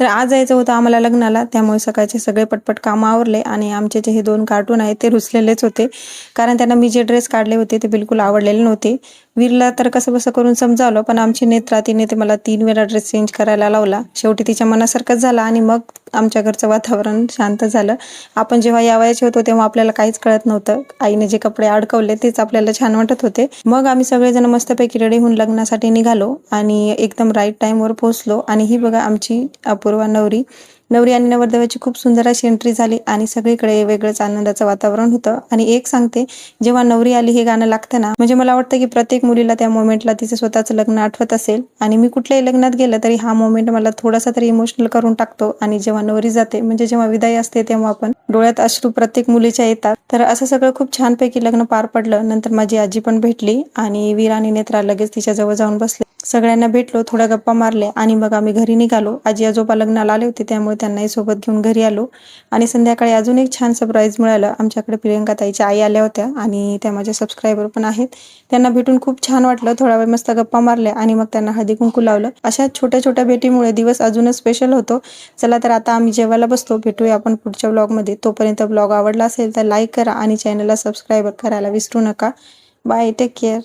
तर आज जायचं होतं आम्हाला लग्नाला, त्यामुळे सकाळचे सगळे पटपट कामं आवरले आणि आमचे जे हे 2 कार्टून आहेत ते रुसलेलेच होते. कारण त्यांना मी जे ड्रेस काढले होते ते बिलकुल आवडलेले नव्हते. वीरला तर कसं-बसं करून समजावलं, पण आमची नेत्रा तिने ते मला 3 वेळा ड्रेस चेंज करायला लावला. शेवटी तिच्या मनासारखंच झालं आणि मग आमच्या घरचं वातावरण शांत झालं. आपण जेव्हा या वयाचे होतो तेव्हा आपल्याला काहीच कळत नव्हतं. आईने जे कपडे अडकवले तेच आपल्याला छान वाटत होते. मग आम्ही सगळेजण मस्तपैकी रेडी होऊन लग्नासाठी निघालो आणि एकदम राईट टाईमवर पोहोचलो आणि ही बघा आमची अपूर्वा नवरी. नवरी आणि नवरदेवाची खूप सुंदर अशी एंट्री झाली आणि सगळीकडे वेगळंच आनंदाचं वातावरण होतं. आणि एक सांगते, जेव्हा नवरी आली हे गाणं लागतं ना, म्हणजे मला वाटतं की प्रत्येक मुलीला त्या मोमेंटला तिचं स्वतःचं लग्न आठवत असेल. आणि मी कुठल्याही लग्नात गेलं तरी हा मोमेंट मला थोडासा तरी इमोशनल करून टाकतो. आणि जेव्हा नवरी जाते म्हणजे जेव्हा विदाई असते तेव्हा पण डोळ्यात अश्रू प्रत्येक मुलीच्या येतात. तर असं सगळं खूप छानपैकी लग्न पार पडलं. नंतर माझी आजी पण भेटली आणि वीर आणि नेत्रा लगेच तिच्या जवळ जाऊन बसले. सगळ्यांना भेटलो, थोड्या गप्पा मारल्या आणि मग आम्ही घरी निघालो. आजी आजोबा लग्नाला आले होते त्यामुळे त्यांनाही सोबत घेऊन घरी आलो. आणि संध्याकाळी अजून एक छान सरप्राईज मिळालं. आमच्याकडे प्रियंका ताईच्या आई आल्या होत्या आणि त्या माझ्या सबस्क्रायबर पण आहेत. त्यांना भेटून खूप छान वाटलं. थोडा वेळ मस्त गप्पा मारल्या आणि मग त्यांना हळदी कुंकू लावलं. अशा छोट्या छोट्या भेटीमुळे दिवस अजूनच स्पेशल होतो. चला तर आता आम्ही जेवायला बसतो. भेटूया आपण पुढच्या व्लॉगमध्ये. तोपर्यंत व्लॉग आवडला असेल तर लाईक करा आणि चॅनलला सबस्क्राईब करायला विसरू नका. Bye, take care.